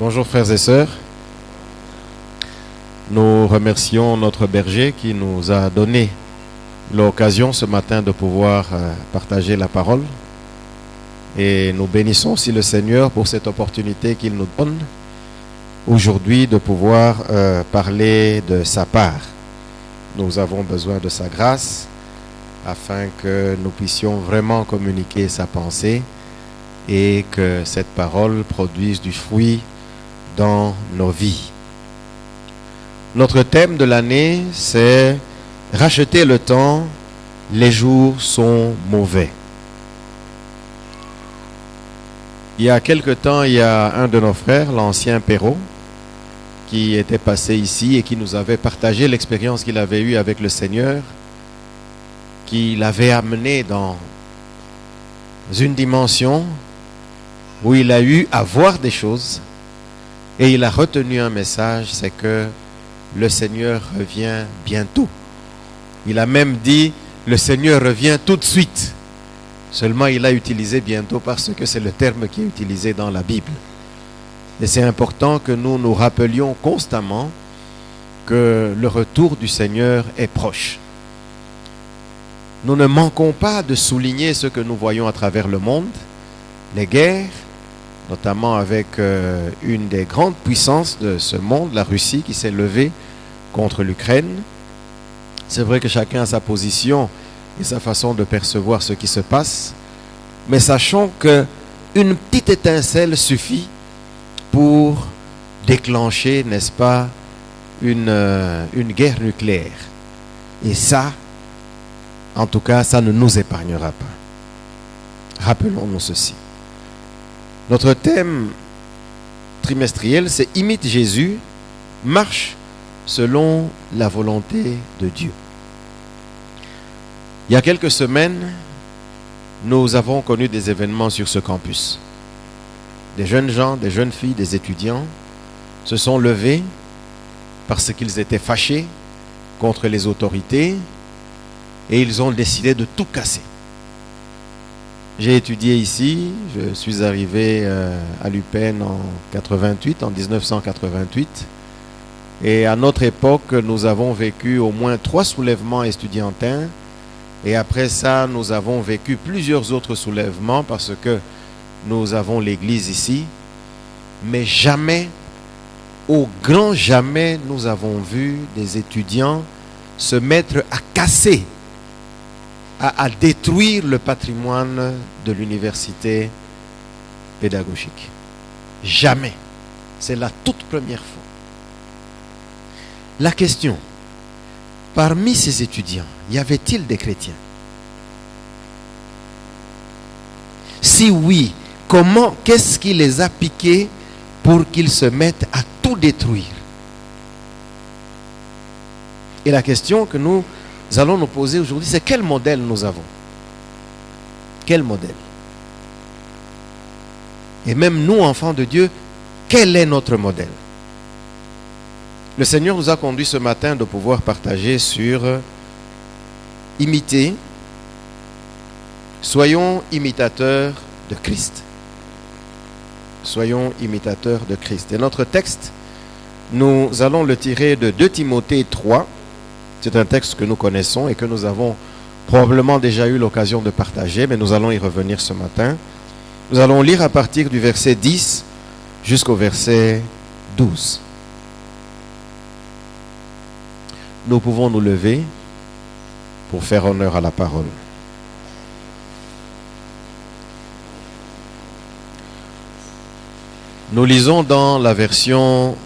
Bonjour frères et sœurs. Nous remercions notre berger qui nous a donné l'occasion ce matin de pouvoir partager la parole. Et nous bénissons aussi le Seigneur pour cette opportunité qu'il nous donne aujourd'hui de pouvoir parler de sa part. Nous avons besoin de sa grâce afin que nous puissions vraiment communiquer sa pensée et que cette parole produise du fruit dans nos vies. Notre thème de l'année, c'est « Racheter le temps, les jours sont mauvais ». Il y a quelque temps, il y a un de nos frères, l'ancien Perrault, qui était passé ici et qui nous avait partagé l'expérience qu'il avait eue avec le Seigneur, qui l'avait amené dans une dimension où il a eu à voir des choses et il a retenu un message, c'est que le Seigneur revient bientôt. Il a même dit, le Seigneur revient tout de suite. Seulement, il a utilisé bientôt parce que c'est le terme qui est utilisé dans la Bible. Et c'est important que nous nous rappelions constamment que le retour du Seigneur est proche. Nous ne manquons pas de souligner ce que nous voyons à travers le monde, les guerres, notamment avec une des grandes puissances de ce monde, la Russie, qui s'est levée contre l'Ukraine. C'est vrai que chacun a sa position et sa façon de percevoir ce qui se passe, mais sachons qu'une petite étincelle suffit pour déclencher, n'est-ce pas, une guerre nucléaire. Et ça, en tout cas, ça ne nous épargnera pas. Rappelons-nous ceci. Notre thème trimestriel, c'est « Imite Jésus, marche selon la volonté de Dieu ». Il y a quelques semaines, nous avons connu des événements sur ce campus. Des jeunes gens, des jeunes filles, des étudiants se sont levés parce qu'ils étaient fâchés contre les autorités et ils ont décidé de tout casser. J'ai étudié ici, je suis arrivé à l'UPenn en 1988. Et à notre époque, nous avons vécu au moins 3 soulèvements estudiantins. Et après ça, nous avons vécu plusieurs autres soulèvements parce que nous avons l'église ici. Mais jamais, au grand jamais, nous avons vu des étudiants se mettre à casser, à détruire le patrimoine de l'université pédagogique. Jamais. C'est la toute première fois. La question, parmi ces étudiants, y avait-il des chrétiens? Si oui, comment, qu'est-ce qui les a piqués pour qu'ils se mettent à tout détruire? Et la question que nous allons nous poser aujourd'hui, c'est quel modèle nous avons? Quel modèle? Et même nous, enfants de Dieu, quel est notre modèle? Le Seigneur nous a conduits ce matin de pouvoir partager sur imiter. Soyons imitateurs de Christ. Soyons imitateurs de Christ. Et notre texte, nous allons le tirer de 2 Timothée 3. C'est un texte que nous connaissons et que nous avons probablement déjà eu l'occasion de partager, mais nous allons y revenir ce matin. Nous allons lire à partir du verset 10 jusqu'au verset 12. Nous pouvons nous lever pour faire honneur à la parole. Nous lisons dans la version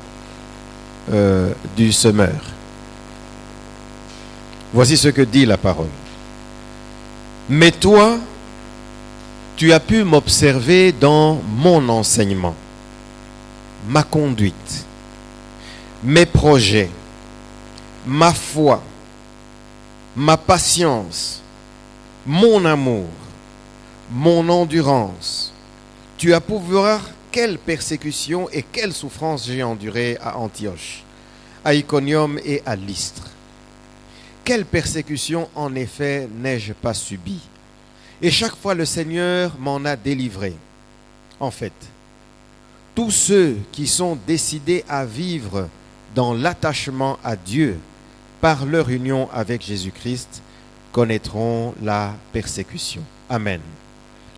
du Semeur. Voici ce que dit la parole. Mais toi, tu as pu m'observer dans mon enseignement, ma conduite, mes projets, ma foi, ma patience, mon amour, mon endurance. Tu as pu voir quelle persécution et quelle souffrance j'ai endurée à Antioche, à Iconium et à Lystre. Quelle persécution en effet n'ai-je pas subie? Et chaque fois le Seigneur m'en a délivré. En fait, Tous ceux qui sont décidés à vivre dans l'attachement à Dieu par leur union avec Jésus-Christ connaîtront la persécution. Amen.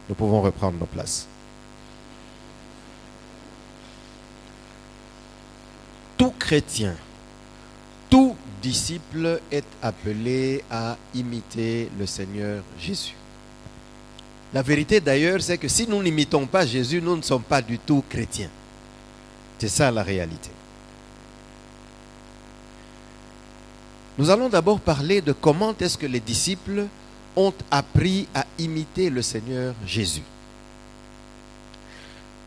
Nous pouvons reprendre nos places. Tout chrétien, tout disciple est appelé à imiter le Seigneur Jésus. La vérité d'ailleurs, c'est que si nous n'imitons pas Jésus, nous ne sommes pas du tout chrétiens. C'est ça la réalité. Nous allons d'abord parler de comment est-ce que les disciples ont appris à imiter le Seigneur Jésus.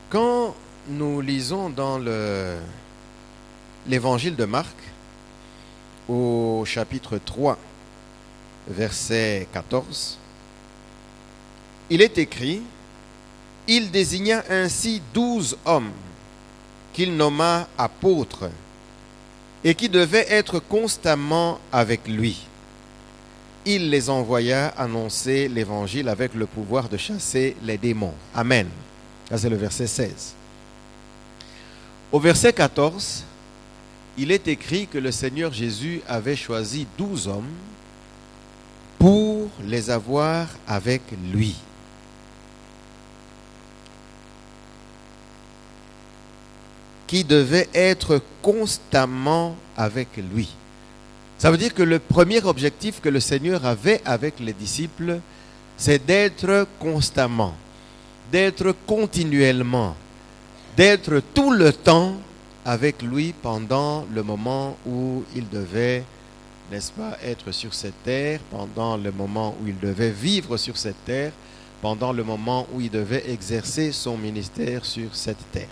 Quand nous lisons dans l'évangile de Marc, au chapitre 3, verset 14, il est écrit, « Il désigna ainsi 12 hommes qu'il nomma apôtres et qui devaient être constamment avec lui. Il les envoya annoncer l'évangile avec le pouvoir de chasser les démons. » Amen. Ça, c'est le verset 16. Au verset 14, il est écrit que le Seigneur Jésus avait choisi 12 hommes pour les avoir avec lui. Qui devaient être constamment avec lui. Ça veut dire que le premier objectif que le Seigneur avait avec les disciples, c'est d'être constamment, d'être continuellement, d'être tout le temps avec lui pendant le moment où il devait, n'est-ce pas, être sur cette terre, pendant le moment où il devait vivre sur cette terre, pendant le moment où il devait exercer son ministère sur cette terre.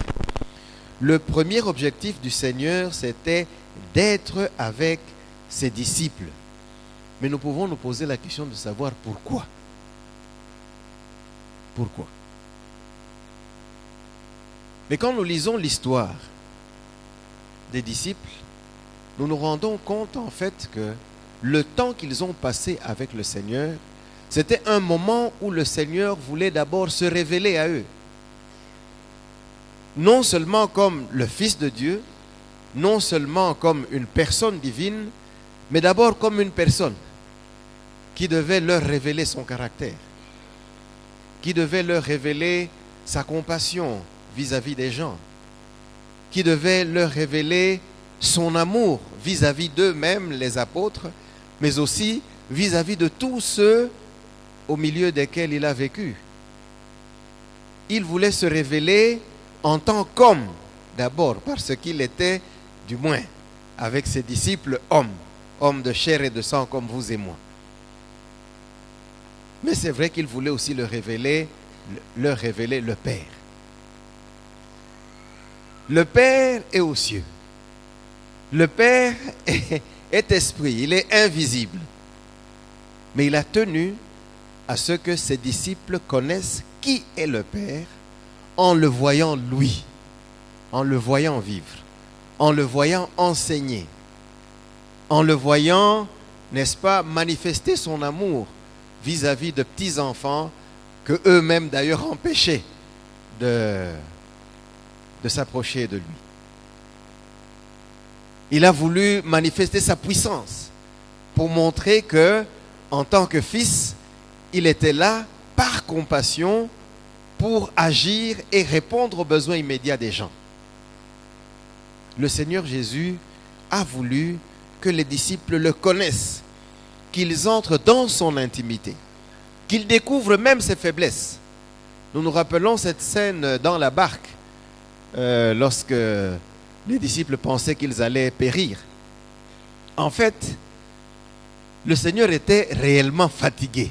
Le premier objectif du Seigneur, c'était d'être avec ses disciples. Mais nous pouvons nous poser la question de savoir pourquoi. Pourquoi? Mais quand nous lisons l'histoire des disciples, nous nous rendons compte en fait que le temps qu'ils ont passé avec le Seigneur, c'était un moment où le Seigneur voulait d'abord se révéler à eux. Non seulement comme le Fils de Dieu, non seulement comme une personne divine, mais d'abord comme une personne qui devait leur révéler son caractère, qui devait leur révéler sa compassion vis-à-vis des gens, qui devait leur révéler son amour vis-à-vis d'eux-mêmes, les apôtres, mais aussi vis-à-vis de tous ceux au milieu desquels il a vécu. Il voulait se révéler en tant qu'homme, d'abord, parce qu'il était, du moins, avec ses disciples, hommes de chair et de sang comme vous et moi. Mais c'est vrai qu'il voulait aussi leur révéler le Père. Le Père est aux cieux. Le Père est esprit, il est invisible. Mais il a tenu à ce que ses disciples connaissent qui est le Père, en le voyant lui, en le voyant vivre, en le voyant enseigner, en le voyant, n'est-ce pas, manifester son amour vis-à-vis de petits-enfants que eux-mêmes d'ailleurs empêchaient de s'approcher de lui. Il a voulu manifester sa puissance pour montrer que, en tant que fils, il était là par compassion pour agir et répondre aux besoins immédiats des gens. Le Seigneur Jésus a voulu que les disciples le connaissent, qu'ils entrent dans son intimité, qu'ils découvrent même ses faiblesses. Nous nous rappelons cette scène dans la barque, lorsque les disciples pensaient qu'ils allaient périr. En fait, le Seigneur était réellement fatigué.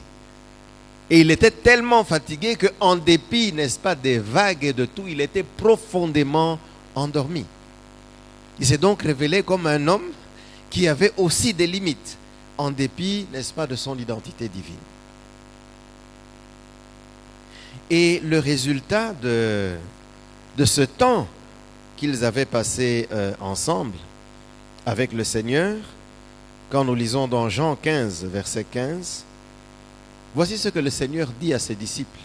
Et il était tellement fatigué qu'en dépit, n'est-ce pas, des vagues et de tout, il était profondément endormi. Il s'est donc révélé comme un homme qui avait aussi des limites, en dépit, n'est-ce pas, de son identité divine. Et le résultat de ce temps qu'ils avaient passé ensemble avec le Seigneur, quand nous lisons dans Jean 15, verset 15, voici ce que le Seigneur dit à ses disciples.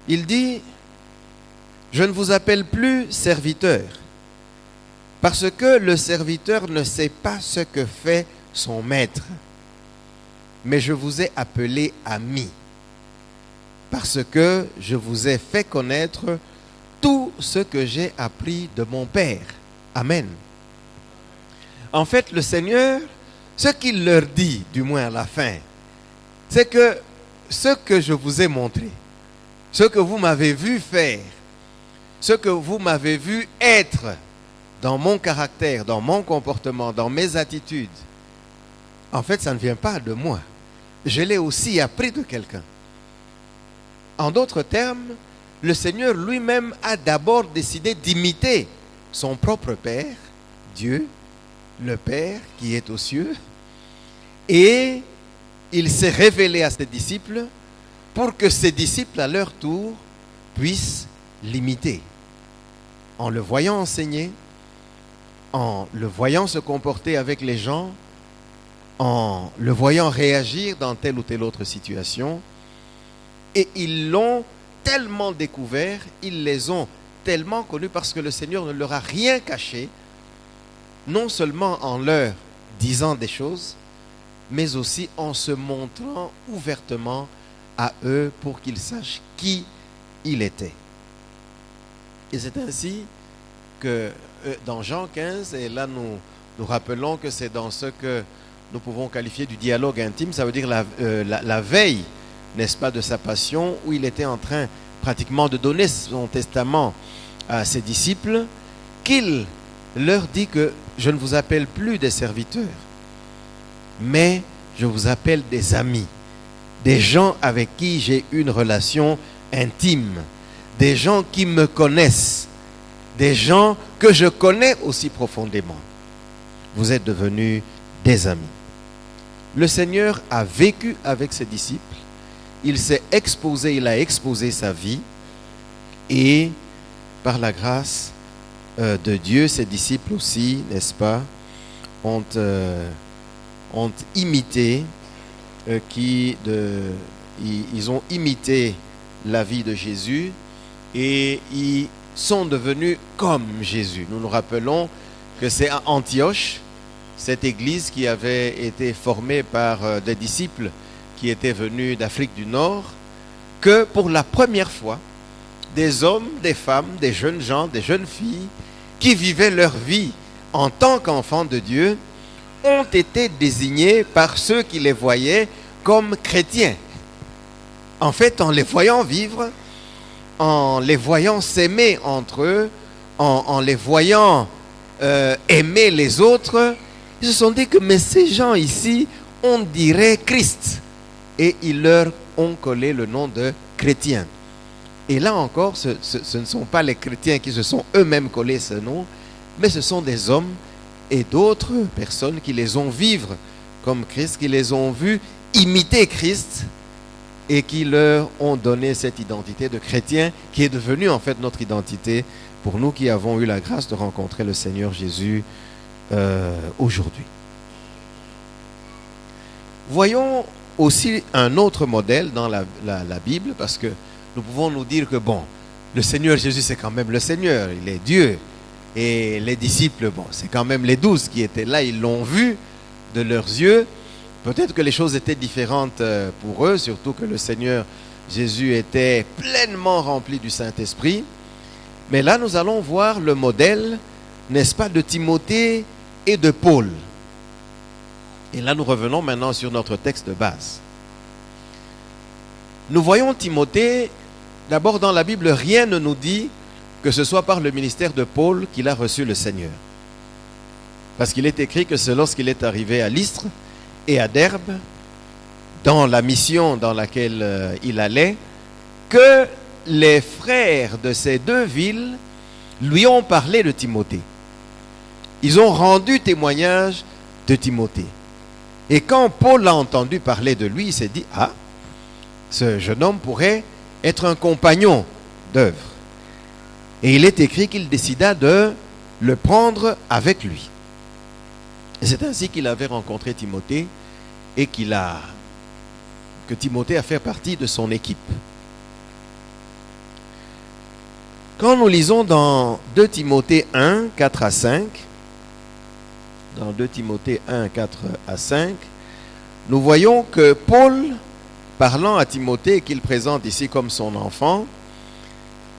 Il dit, « Je ne vous appelle plus serviteur, parce que le serviteur ne sait pas ce que fait son maître. Mais je vous ai appelé ami, parce que je vous ai fait connaître tout ce que j'ai appris de mon Père. Amen. En fait, le Seigneur, ce qu'il leur dit, du moins à la fin, c'est que ce que je vous ai montré, ce que vous m'avez vu faire, ce que vous m'avez vu être dans mon caractère, dans mon comportement, dans mes attitudes, en fait, ça ne vient pas de moi. Je l'ai aussi appris de quelqu'un. En d'autres termes, le Seigneur lui-même a d'abord décidé d'imiter son propre Père, Dieu, le Père qui est aux cieux, et il s'est révélé à ses disciples pour que ses disciples, à leur tour, puissent l'imiter. En le voyant enseigner, en le voyant se comporter avec les gens, en le voyant réagir dans telle ou telle autre situation. Et ils l'ont tellement découvert, ils les ont tellement connus parce que le Seigneur ne leur a rien caché, non seulement en leur disant des choses, mais aussi en se montrant ouvertement à eux pour qu'ils sachent qui il était. Et c'est ainsi que dans Jean 15, et là nous rappelons que c'est dans ce que nous pouvons qualifier du dialogue intime, ça veut dire la veille, n'est-ce pas, de sa passion, où il était en train pratiquement de donner son testament à ses disciples, qu'il leur dit que je ne vous appelle plus des serviteurs, mais je vous appelle des amis, des gens avec qui j'ai une relation intime, des gens qui me connaissent, des gens que je connais aussi profondément. Vous êtes devenus des amis. Le Seigneur a vécu avec ses disciples, il s'est exposé, il a exposé sa vie, et par la grâce de Dieu, ses disciples aussi, n'est-ce pas, ont imité, ils ont imité la vie de Jésus et ils sont devenus comme Jésus. Nous nous rappelons que c'est à Antioche, cette église qui avait été formée par des disciples qui étaient venus d'Afrique du Nord, que pour la première fois, des hommes, des femmes, des jeunes gens, des jeunes filles qui vivaient leur vie en tant qu'enfants de Dieu ont été désignés par ceux qui les voyaient comme chrétiens. En fait, en les voyant vivre, en les voyant s'aimer entre eux, en les voyant aimer les autres, ils se sont dit que mais ces gens ici, on dirait Christ. Et ils leur ont collé le nom de chrétiens. Et là encore, ce ne sont pas les chrétiens qui se sont eux-mêmes collés ce nom, mais ce sont des hommes et d'autres personnes qui les ont vivre comme Christ, qui les ont vus imiter Christ et qui leur ont donné cette identité de chrétien qui est devenue en fait notre identité pour nous qui avons eu la grâce de rencontrer le Seigneur Jésus aujourd'hui. Voyons aussi un autre modèle dans la Bible, parce que nous pouvons nous dire que bon, le Seigneur Jésus c'est quand même le Seigneur, il est Dieu, et les disciples, bon, c'est quand même les 12 qui étaient là, ils l'ont vu de leurs yeux. Peut-être que les choses étaient différentes pour eux, surtout que le Seigneur Jésus était pleinement rempli du Saint-Esprit. Mais là, nous allons voir le modèle, n'est-ce pas, de Timothée et de Paul. Et là, nous revenons maintenant sur notre texte de base. Nous voyons Timothée, d'abord dans la Bible, rien ne nous dit que ce soit par le ministère de Paul qu'il a reçu le Seigneur. Parce qu'il est écrit que c'est lorsqu'il est arrivé à Lystre et à Derbe, dans la mission dans laquelle il allait, que les frères de ces deux villes lui ont parlé de Timothée. Ils ont rendu témoignage de Timothée. Et quand Paul a entendu parler de lui, il s'est dit, ah, ce jeune homme pourrait être un compagnon d'œuvre. Et il est écrit qu'il décida de le prendre avec lui. Et c'est ainsi qu'il avait rencontré Timothée et que Timothée a fait partie de son équipe. Quand nous lisons dans 2 Timothée 1, 4 à 5, dans 2 Timothée 1, 4 à 5, nous voyons que Paul, parlant à Timothée, qu'il présente ici comme son enfant,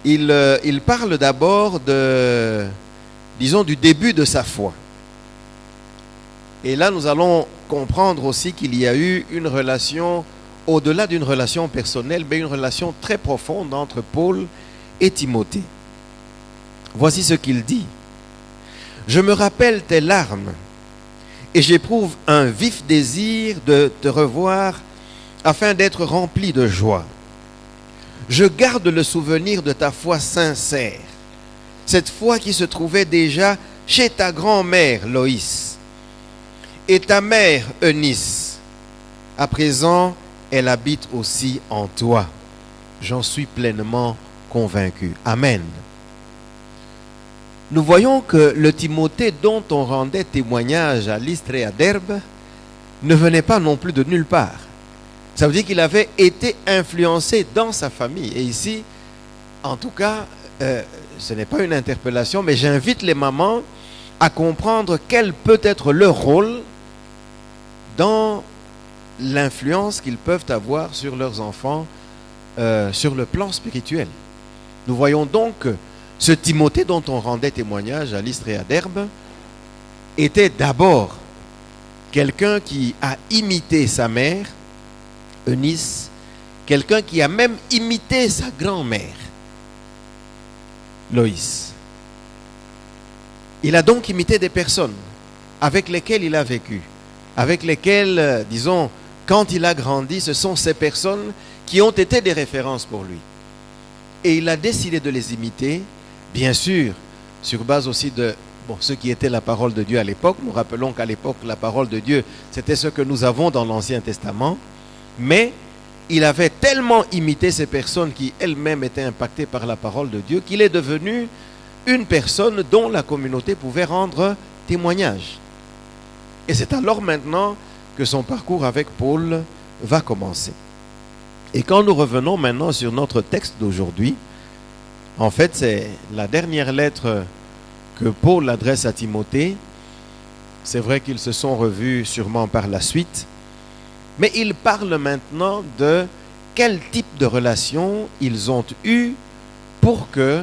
il parle d'abord du début de sa foi. Et là, nous allons comprendre aussi qu'il y a eu une relation, au-delà d'une relation personnelle, mais une relation très profonde entre Paul et Timothée. Voici ce qu'il dit. « Je me rappelle tes larmes et j'éprouve un vif désir de te revoir afin d'être rempli de joie. Je garde le souvenir de ta foi sincère, cette foi qui se trouvait déjà chez ta grand-mère Loïs et ta mère Eunice. À présent, elle habite aussi en toi. J'en suis pleinement convaincu. » Amen. Nous voyons que le Timothée dont on rendait témoignage à Lystre et à Derbe ne venait pas non plus de nulle part. Ça veut dire qu'il avait été influencé dans sa famille. Et ici, en tout cas, ce n'est pas une interpellation, mais j'invite les mamans à comprendre quel peut être leur rôle dans l'influence qu'ils peuvent avoir sur leurs enfants sur le plan spirituel. Nous voyons donc que ce Timothée dont on rendait témoignage à Lystre et à Derbe était d'abord quelqu'un qui a imité sa mère, Eunice, quelqu'un qui a même imité sa grand-mère, Loïs. Il a donc imité des personnes avec lesquelles il a vécu, avec lesquelles, disons, quand il a grandi, ce sont ces personnes qui ont été des références pour lui. Et il a décidé de les imiter, bien sûr, sur base aussi de ce qui était la parole de Dieu à l'époque. Nous rappelons qu'à l'époque, la parole de Dieu, c'était ce que nous avons dans l'Ancien Testament. Mais il avait tellement imité ces personnes qui elles-mêmes étaient impactées par la parole de Dieu qu'il est devenu une personne dont la communauté pouvait rendre témoignage. Et c'est alors maintenant que son parcours avec Paul va commencer. Et quand nous revenons maintenant sur notre texte d'aujourd'hui, en fait c'est la dernière lettre que Paul adresse à Timothée. C'est vrai qu'ils se sont revus sûrement par la suite, mais il parle maintenant de quel type de relation ils ont eu pour que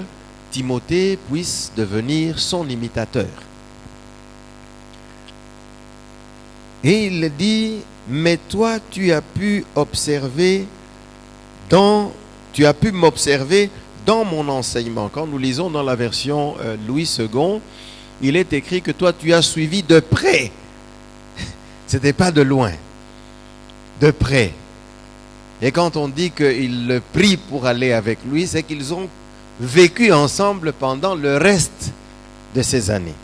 Timothée puisse devenir son imitateur. Et il dit, mais toi tu as pu m'observer dans mon enseignement. Quand nous lisons dans la version Louis II, il est écrit que toi tu as suivi de près. C'était pas de loin, de près. Et quand on dit qu'il le prie pour aller avec lui, c'est qu'ils ont vécu ensemble pendant le reste de ces années.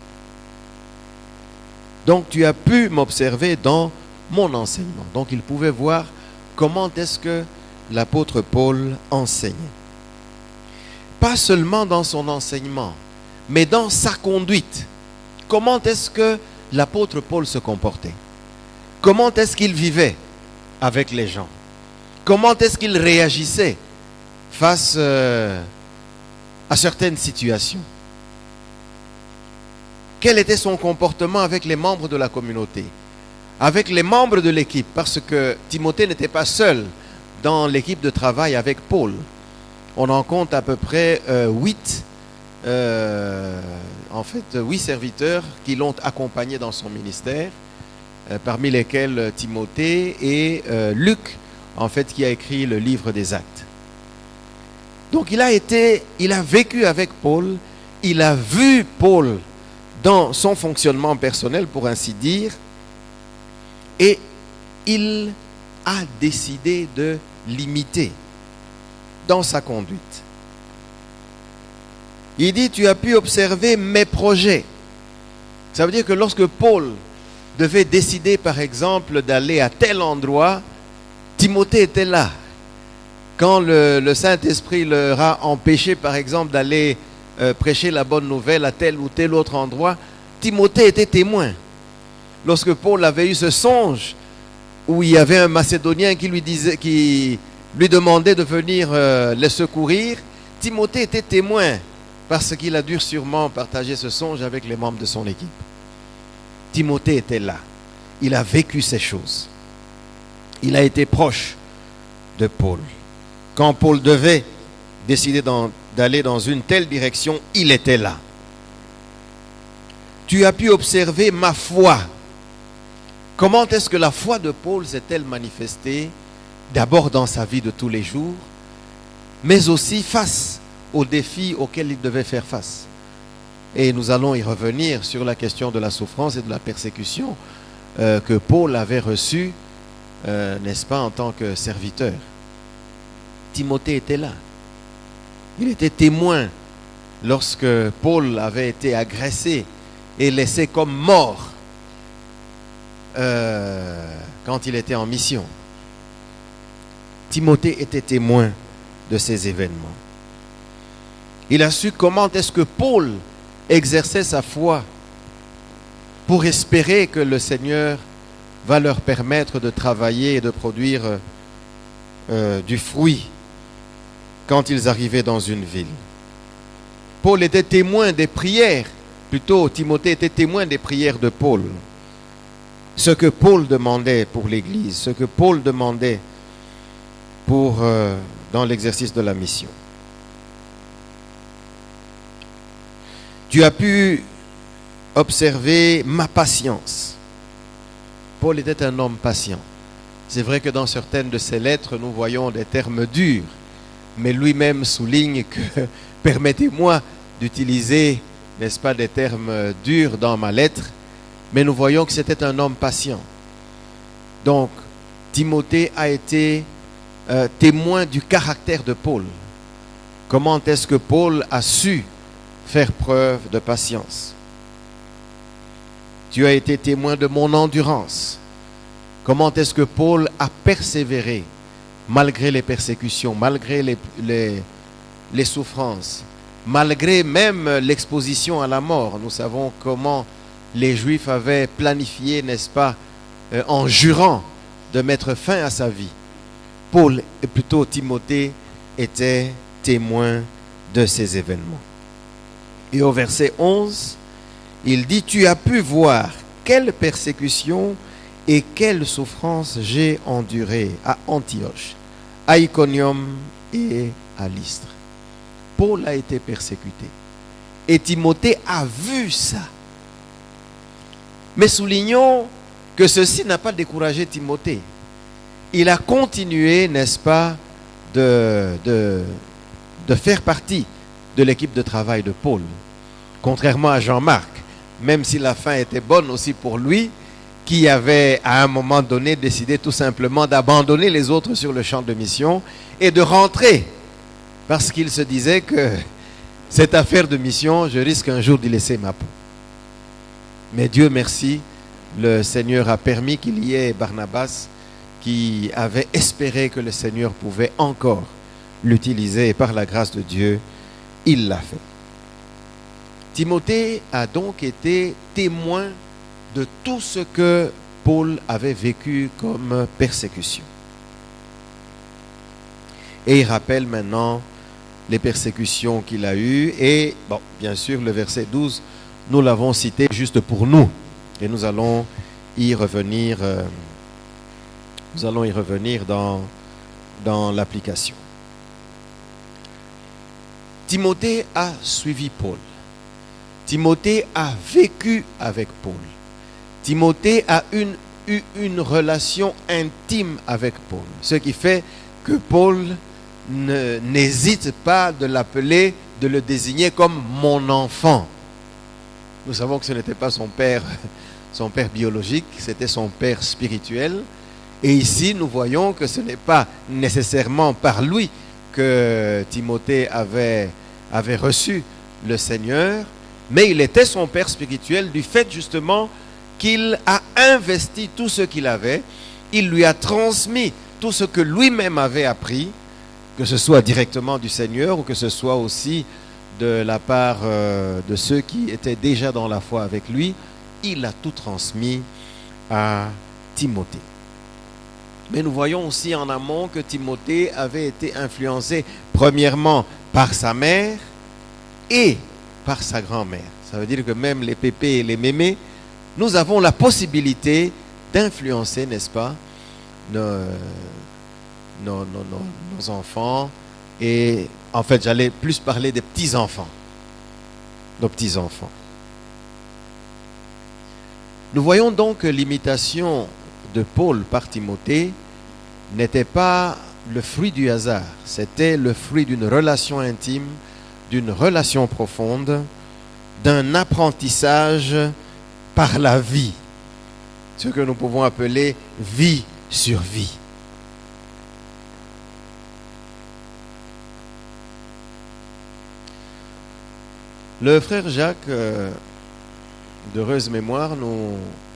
Donc tu as pu m'observer dans mon enseignement. Donc il pouvait voir comment est-ce que l'apôtre Paul enseignait. Pas seulement dans son enseignement, mais dans sa conduite. Comment est-ce que l'apôtre Paul se comportait? Comment est-ce qu'il vivait avec les gens? Comment est-ce qu'il réagissait face à certaines situations? Quel était son comportement avec les membres de la communauté, avec les membres de l'équipe? Parce que Timothée n'était pas seul dans l'équipe de travail avec Paul. On en compte à peu près 8 serviteurs qui l'ont accompagné dans son ministère, parmi lesquels Timothée et Luc, en fait, qui a écrit le livre des Actes. Donc il a vécu avec Paul, il a vu Paul dans son fonctionnement personnel, pour ainsi dire, et il a décidé de l'imiter dans sa conduite. Il dit, tu as pu observer mes projets. Ça veut dire que lorsque Paul devait décider, par exemple, d'aller à tel endroit, Timothée était là. Quand le Saint-Esprit leur a empêché, par exemple, d'aller prêcher la bonne nouvelle à tel ou tel autre endroit, Timothée était témoin. Lorsque Paul avait eu ce songe où il y avait un Macédonien qui lui demandait de venir les secourir, Timothée était témoin parce qu'il a dû sûrement partager ce songe avec les membres de son équipe. Timothée était là. Il a vécu ces choses. Il a été proche de Paul. Quand Paul devait décider d'aller dans une telle direction, il était là. Tu as pu observer ma foi. Comment est-ce que la foi de Paul s'est-elle manifestée? D'abord dans sa vie de tous les jours, mais aussi face aux défis auxquels il devait faire face. Et nous allons y revenir sur la question de la souffrance et de la persécution que Paul avait reçue, n'est-ce pas, en tant que serviteur. Timothée était là. Il était témoin lorsque Paul avait été agressé et laissé comme mort quand il était en mission. Timothée était témoin de ces événements. Il a su comment est-ce que Paul exerçait sa foi pour espérer que le Seigneur va leur permettre de travailler et de produire du fruit quand ils arrivaient dans une ville. Paul était témoin des prières, plutôt Timothée était témoin des prières de Paul. Ce que Paul demandait pour l'Église, ce que Paul demandait dans l'exercice de la mission. Tu as pu observer ma patience. Paul était un homme patient. C'est vrai que dans certaines de ses lettres, nous voyons des termes durs, mais lui-même souligne que permettez-moi d'utiliser, n'est-ce pas, des termes durs dans ma lettre, mais nous voyons que c'était un homme patient. Donc, Timothée a été témoin du caractère de Paul. Comment est-ce que Paul a su faire preuve de patience? Tu as été témoin de mon endurance. Comment est-ce que Paul a persévéré malgré les persécutions, malgré les souffrances, malgré même l'exposition à la mort? Nous savons comment les Juifs avaient planifié, n'est-ce pas, en jurant de mettre fin à sa vie. Paul, et plutôt Timothée, était témoin de ces événements. Et au verset 11, il dit, tu as pu voir quelle persécution et quelle souffrance j'ai endurée à Antioche, à Iconium et à Lystre. Paul a été persécuté. Et Timothée a vu ça. Mais soulignons que ceci n'a pas découragé Timothée. Il a continué, n'est-ce pas, de faire partie de l'équipe de travail de Paul. Contrairement à Jean-Marc, même si la fin était bonne aussi pour lui, qui avait à un moment donné décidé tout simplement d'abandonner les autres sur le champ de mission et de rentrer. Parce qu'il se disait que cette affaire de mission, je risque un jour d'y laisser ma peau. Mais Dieu merci, le Seigneur a permis qu'il y ait Barnabas qui avait espéré que le Seigneur pouvait encore l'utiliser et par la grâce de Dieu, il l'a fait. Timothée a donc été témoin de tout ce que Paul avait vécu comme persécution. Et il rappelle maintenant les persécutions qu'il a eues. Et bon, bien sûr, le verset 12, nous l'avons cité juste pour nous. Et nous allons y revenir, dans l'application. Timothée a suivi Paul. Timothée a vécu avec Paul. Timothée a eu une relation intime avec Paul. Ce qui fait que Paul n'hésite pas de l'appeler, de le désigner comme mon enfant. Nous savons que ce n'était pas son père biologique, c'était son père spirituel. Et ici, nous voyons que ce n'est pas nécessairement par lui que Timothée avait reçu le Seigneur, mais il était son père spirituel du fait justement qu'il a investi tout ce qu'il avait, il lui a transmis tout ce que lui-même avait appris, que ce soit directement du Seigneur ou que ce soit aussi de la part de ceux qui étaient déjà dans la foi avec lui, il a tout transmis à Timothée. Mais nous voyons aussi en amont que Timothée avait été influencé premièrement par sa mère et par sa grand-mère. Ça veut dire que même les pépés et les mémés, nous avons la possibilité d'influencer, n'est-ce pas, nos enfants. Et en fait, j'allais plus parler des petits-enfants. Nos petits-enfants. Nous voyons donc que l'imitation de Paul par Timothée n'était pas le fruit du hasard. C'était le fruit d'une relation intime, d'une relation profonde, d'un apprentissage par la vie. Ce que nous pouvons appeler vie sur vie. Le frère Jacques, d'heureuse mémoire, nous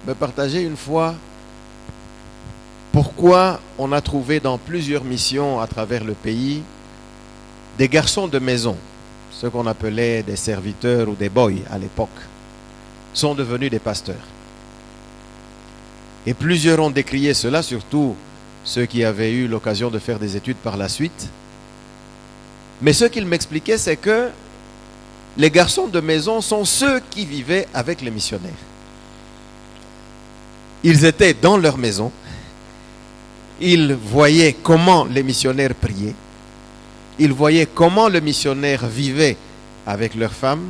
me partageait une fois pourquoi on a trouvé dans plusieurs missions à travers le pays des garçons de maison, ceux qu'on appelait des serviteurs ou des boys à l'époque, sont devenus des pasteurs. Et plusieurs ont décrié cela, surtout ceux qui avaient eu l'occasion de faire des études par la suite. Mais ce qu'ils m'expliquaient, c'est que les garçons de maison sont ceux qui vivaient avec les missionnaires. Ils étaient dans leur maison. Ils voyaient comment les missionnaires priaient. Ils voyaient comment le missionnaire vivait avec leurs femmes.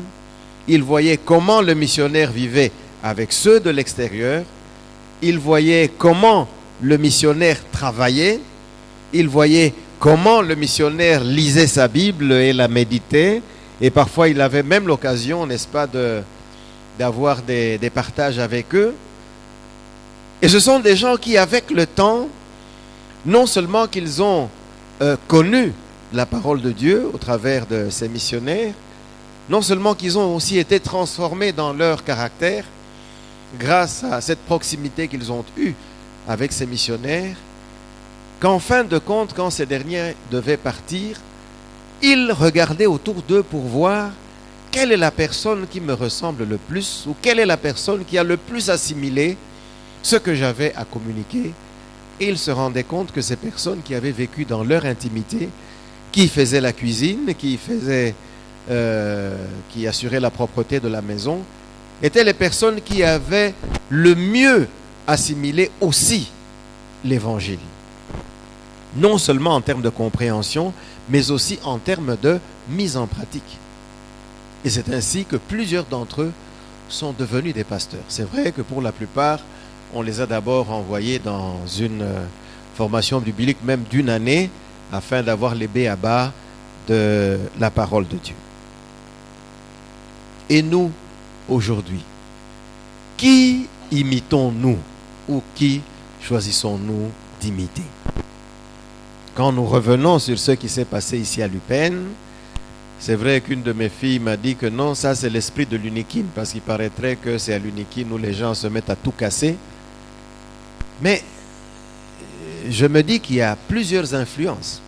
Ils voyaient comment le missionnaire vivait avec ceux de l'extérieur. Ils voyaient comment le missionnaire travaillait. Ils voyaient comment le missionnaire lisait sa Bible et la méditait. Et parfois, il avait même l'occasion, n'est-ce pas, d'avoir des partages avec eux. Et ce sont des gens qui, avec le temps, non seulement qu'ils ont connu la parole de Dieu au travers de ces missionnaires, non seulement qu'ils ont aussi été transformés dans leur caractère grâce à cette proximité qu'ils ont eue avec ces missionnaires, qu'en fin de compte, quand ces derniers devaient partir, ils regardaient autour d'eux pour voir quelle est la personne qui me ressemble le plus ou quelle est la personne qui a le plus assimilé ce que j'avais à communiquer. Et ils se rendaient compte que ces personnes qui avaient vécu dans leur intimité, qui faisaient la cuisine, qui assuraient la propreté de la maison, étaient les personnes qui avaient le mieux assimilé aussi l'évangile. Non seulement en termes de compréhension, mais aussi en termes de mise en pratique. Et c'est ainsi que plusieurs d'entre eux sont devenus des pasteurs. C'est vrai que pour la plupart, on les a d'abord envoyés dans une formation biblique même d'une année, afin d'avoir les b.a.-ba de la parole de Dieu. Et nous, aujourd'hui, qui imitons-nous ou qui choisissons-nous d'imiter? Quand nous revenons sur ce qui s'est passé ici à Lupène, c'est vrai qu'une de mes filles m'a dit que non, ça c'est l'esprit de l'Uniquine, parce qu'il paraîtrait que c'est à l'Uniquine où les gens se mettent à tout casser. Mais je me dis qu'il y a plusieurs influences.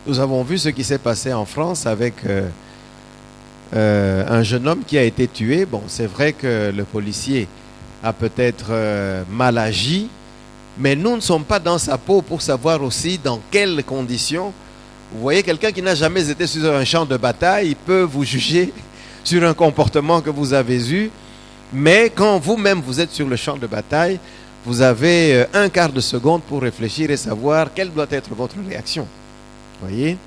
Nous avons vu ce qui s'est passé en France avec un jeune homme qui a été tué. Bon, c'est vrai que le policier a peut-être mal agi, mais nous ne sommes pas dans sa peau pour savoir aussi dans quelles conditions. Vous voyez, quelqu'un qui n'a jamais été sur un champ de bataille, il peut vous juger sur un comportement que vous avez eu, mais quand vous-même vous êtes sur le champ de bataille, vous avez un quart de seconde pour réfléchir et savoir quelle doit être votre réaction. Voyez?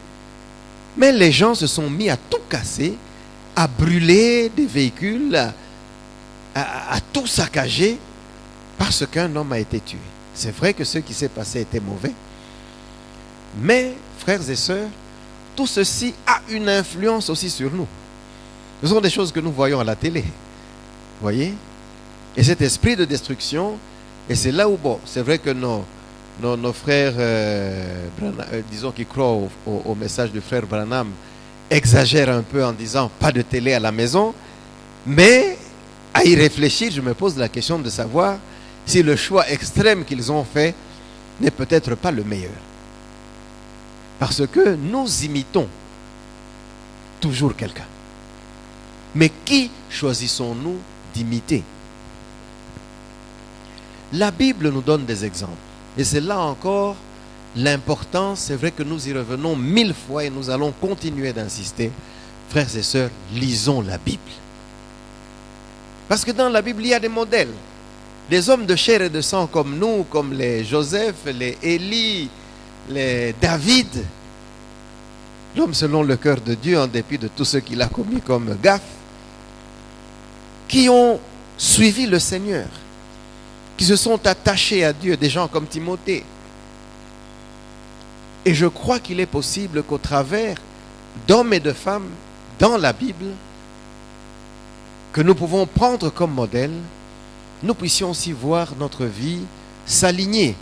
Mais les gens se sont mis à tout casser, à brûler des véhicules, à tout saccager, parce qu'un homme a été tué. C'est vrai que ce qui s'est passé était mauvais. Mais, frères et sœurs, tout ceci a une influence aussi sur nous. Ce sont des choses que nous voyons à la télé. Voyez? Et cet esprit de destruction, et c'est là où, bon, c'est vrai que nos frères, disons qui croient au message du frère Branham, exagèrent un peu en disant pas de télé à la maison, mais à y réfléchir, je me pose la question de savoir si le choix extrême qu'ils ont fait n'est peut-être pas le meilleur. Parce que nous imitons toujours quelqu'un. Mais qui choisissons-nous d'imiter? La Bible nous donne des exemples. Et c'est là encore l'importance, c'est vrai que nous y revenons 1000 fois et nous allons continuer d'insister. frères et sœurs, lisons la Bible. Parce que dans la Bible, il y a des modèles. Des hommes de chair et de sang comme nous, comme les Joseph, les Élie, les David. L'homme selon le cœur de Dieu, en dépit de tout ce qu'il a commis comme gaffe, qui ont suivi le Seigneur, qui se sont attachés à Dieu, des gens comme Timothée. Et je crois qu'il est possible qu'au travers d'hommes et de femmes dans la Bible, que nous pouvons prendre comme modèle, nous puissions aussi voir notre vie s'aligner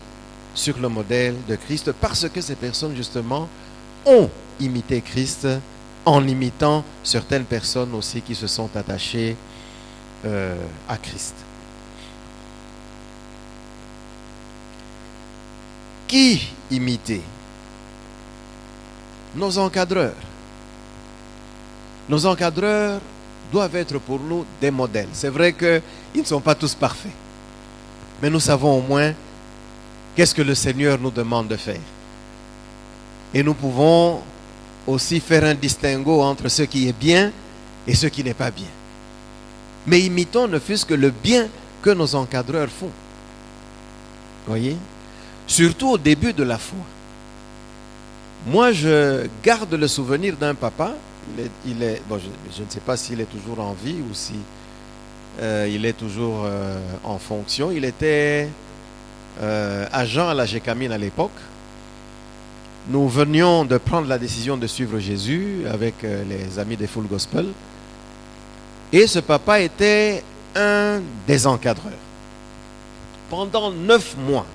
sur le modèle de Christ, parce que ces personnes justement ont imité Christ en imitant certaines personnes aussi qui se sont attachées à Christ. Qui imiter? Nos encadreurs. Nos encadreurs doivent être pour nous des modèles. C'est vrai qu'ils ne sont pas tous parfaits, mais nous savons au moins qu'est-ce que le Seigneur nous demande de faire. Et nous pouvons aussi faire un distinguo entre ce qui est bien et ce qui n'est pas bien. Mais imitons ne fût-ce que le bien que nos encadreurs font. Voyez? Surtout au début de la foi. Moi, je garde le souvenir d'un papa. Je ne sais pas s'il est toujours en vie ou si il est toujours en fonction. Il était agent à la Gécamine à l'époque. Nous venions de prendre la décision de suivre Jésus avec les amis des Full Gospel. Et ce papa était un des encadreurs. Pendant 9 mois,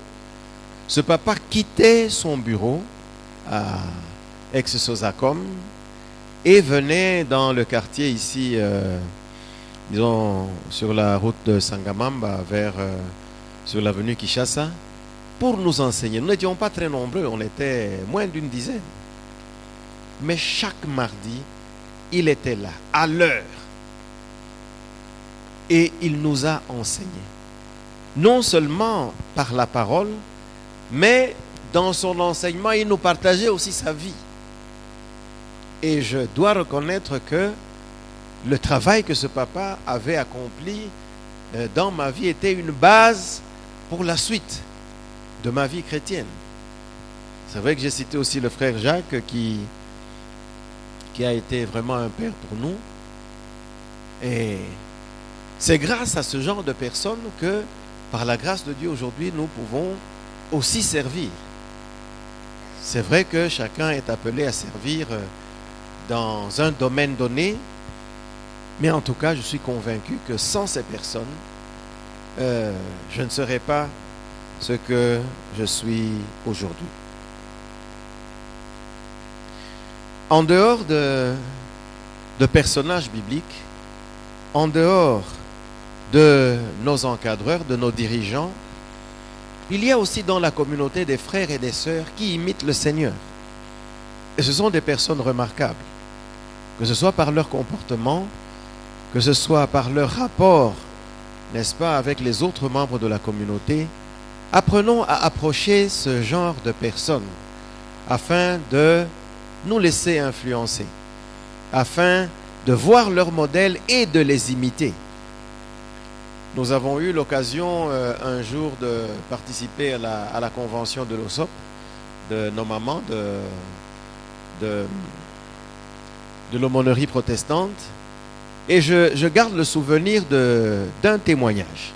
ce papa quittait son bureau à Aix-Sosacom et venait dans le quartier ici, disons, sur la route de Sangamamba, sur l'avenue Kinshasa, pour nous enseigner. Nous n'étions pas très nombreux, on était moins d'une dizaine. Mais chaque mardi, il était là, à l'heure. Et il nous a enseigné. Non seulement par la parole, mais dans son enseignement, il nous partageait aussi sa vie. Et je dois reconnaître que le travail que ce papa avait accompli dans ma vie était une base pour la suite de ma vie chrétienne. C'est vrai que j'ai cité aussi le frère Jacques qui a été vraiment un père pour nous. Et c'est grâce à ce genre de personnes que, par la grâce de Dieu aujourd'hui, nous pouvons aussi servir. C'est vrai que chacun est appelé à servir dans un domaine donné, mais en tout cas, je suis convaincu que sans ces personnes, je ne serais pas ce que je suis aujourd'hui. En dehors de personnages bibliques, en dehors de nos encadreurs, de nos dirigeants, il y a aussi dans la communauté des frères et des sœurs qui imitent le Seigneur. Et ce sont des personnes remarquables, que ce soit par leur comportement, que ce soit par leur rapport, n'est-ce pas, avec les autres membres de la communauté. Apprenons à approcher ce genre de personnes afin de nous laisser influencer, afin de voir leurs modèles et de les imiter. Nous avons eu l'occasion un jour de participer à la convention de l'OSOP, de nos mamans, de l'aumônerie protestante, et je garde le souvenir d'un témoignage.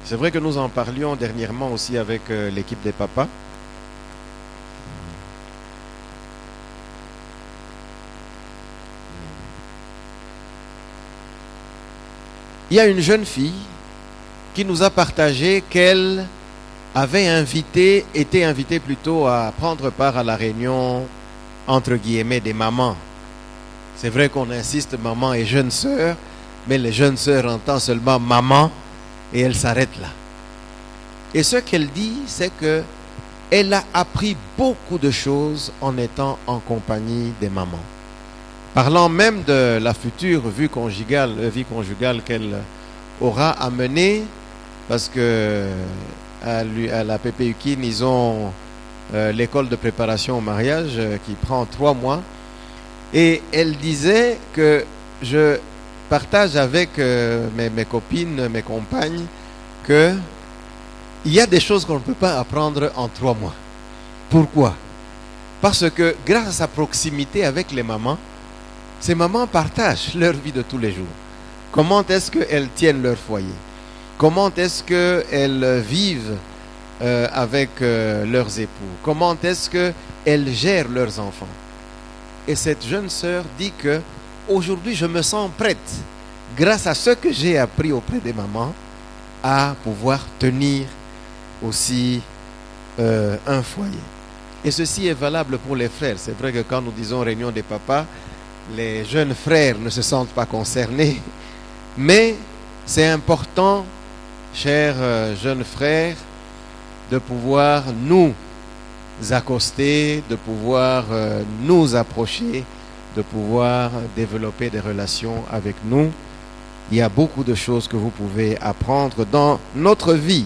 C'est vrai que nous en parlions dernièrement aussi avec l'équipe des papas. Il y a une jeune fille qui nous a partagé qu'elle avait été invitée plutôt à prendre part à la réunion, entre guillemets, des mamans. C'est vrai qu'on insiste maman et jeune sœur, mais les jeunes sœurs entendent seulement maman et elles s'arrêtent là. Et ce qu'elle dit, c'est que elle a appris beaucoup de choses en étant en compagnie des mamans. Parlant même de la future vie conjugale qu'elle aura à mener, parce que à la PPUKIN, ils ont l'école de préparation au mariage qui prend 3 mois. Et elle disait que je partage avec mes copines, mes compagnes, que il y a des choses qu'on ne peut pas apprendre en 3 mois. Pourquoi? Parce que grâce à sa proximité avec les mamans, ces mamans partagent leur vie de tous les jours. Comment est-ce qu'elles tiennent leur foyer? Comment est-ce qu'elles vivent avec leurs époux? Comment est-ce qu'elles gèrent leurs enfants? Et cette jeune sœur dit que aujourd'hui je me sens prête, grâce à ce que j'ai appris auprès des mamans, à pouvoir tenir aussi un foyer. Et ceci est valable pour les frères. C'est vrai que quand nous disons réunion des papas, les jeunes frères ne se sentent pas concernés. Mais c'est important, chers jeunes frères, de pouvoir nous accoster, de pouvoir nous approcher, de pouvoir développer des relations avec nous. Il y a beaucoup de choses que vous pouvez apprendre dans notre vie.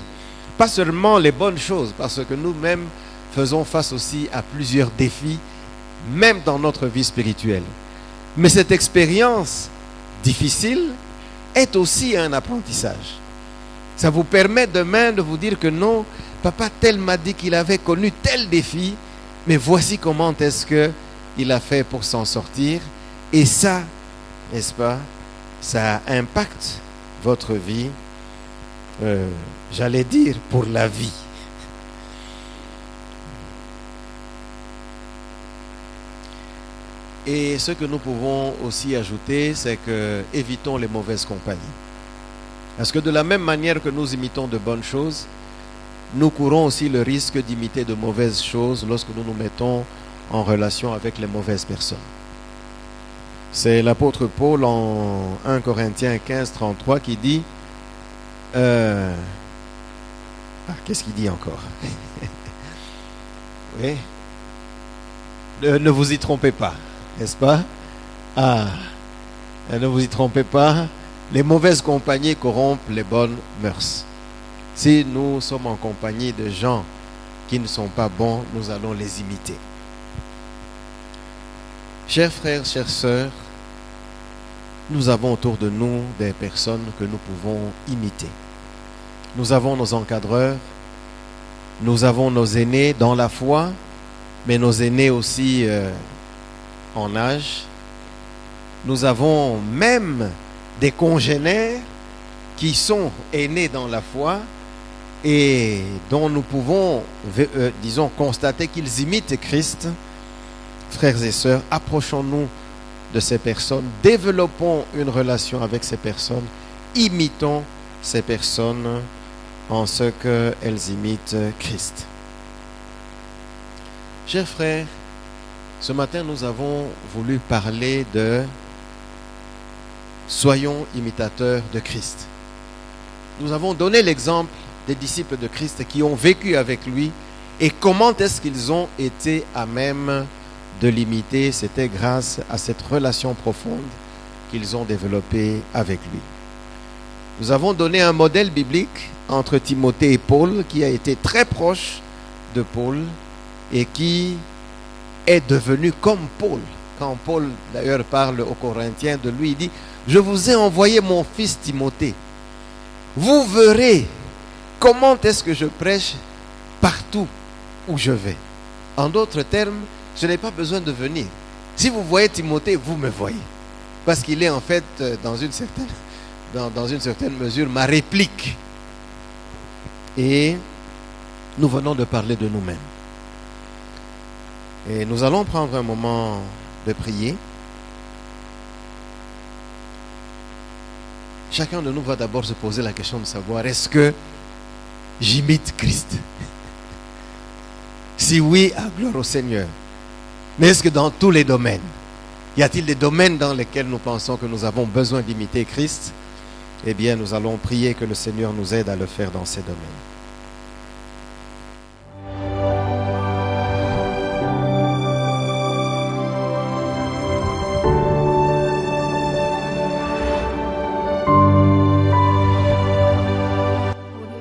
Pas seulement les bonnes choses, parce que nous-mêmes faisons face aussi à plusieurs défis, même dans notre vie spirituelle. Mais cette expérience difficile est aussi un apprentissage. Ça vous permet demain de vous dire que non, papa tel m'a dit qu'il avait connu tel défi, mais voici comment est-ce qu'il a fait pour s'en sortir. Et ça, n'est-ce pas, ça impacte votre vie, j'allais dire pour la vie. Et ce que nous pouvons aussi ajouter, c'est que évitons les mauvaises compagnies. Parce que de la même manière que nous imitons de bonnes choses, nous courons aussi le risque d'imiter de mauvaises choses lorsque nous nous mettons en relation avec les mauvaises personnes. C'est l'apôtre Paul en 1 Corinthiens 15, 33 qui dit qu'est-ce qu'il dit encore? Oui. Ne vous y trompez pas, n'est-ce pas? Ne vous y trompez pas. Les mauvaises compagnies corrompent les bonnes mœurs. Si nous sommes en compagnie de gens qui ne sont pas bons, nous allons les imiter. Chers frères, chères sœurs, nous avons autour de nous des personnes que nous pouvons imiter. Nous avons nos encadreurs, nous avons nos aînés dans la foi, mais nos aînés aussi en âge. Nous avons même des congénères qui sont aînés dans la foi et dont nous pouvons, disons, constater qu'ils imitent Christ. Frères et sœurs, approchons-nous de ces personnes, développons une relation avec ces personnes, imitons ces personnes en ce qu'elles imitent Christ. Chers frères, ce matin nous avons voulu parler de soyons imitateurs de Christ. Nous avons donné l'exemple des disciples de Christ qui ont vécu avec lui et comment est-ce qu'ils ont été à même de l'imiter. C'était grâce à cette relation profonde qu'ils ont développée avec lui. Nous avons donné un modèle biblique entre Timothée et Paul qui a été très proche de Paul et qui est devenu comme Paul. Quand Paul d'ailleurs parle aux Corinthiens de lui, il dit: je vous ai envoyé mon fils Timothée. Vous verrez comment est-ce que je prêche partout où je vais. En d'autres termes, je n'ai pas besoin de venir. Si vous voyez Timothée, vous me voyez. Parce qu'il est en fait, dans une certaine mesure, ma réplique. Et nous venons de parler de nous-mêmes. Et nous allons prendre un moment de prier. Chacun de nous va d'abord se poser la question de savoir: est-ce que j'imite Christ? Si oui, gloire au Seigneur. Mais est-ce que dans tous les domaines, y a-t-il des domaines dans lesquels nous pensons que nous avons besoin d'imiter Christ? Eh bien, nous allons prier que le Seigneur nous aide à le faire dans ces domaines.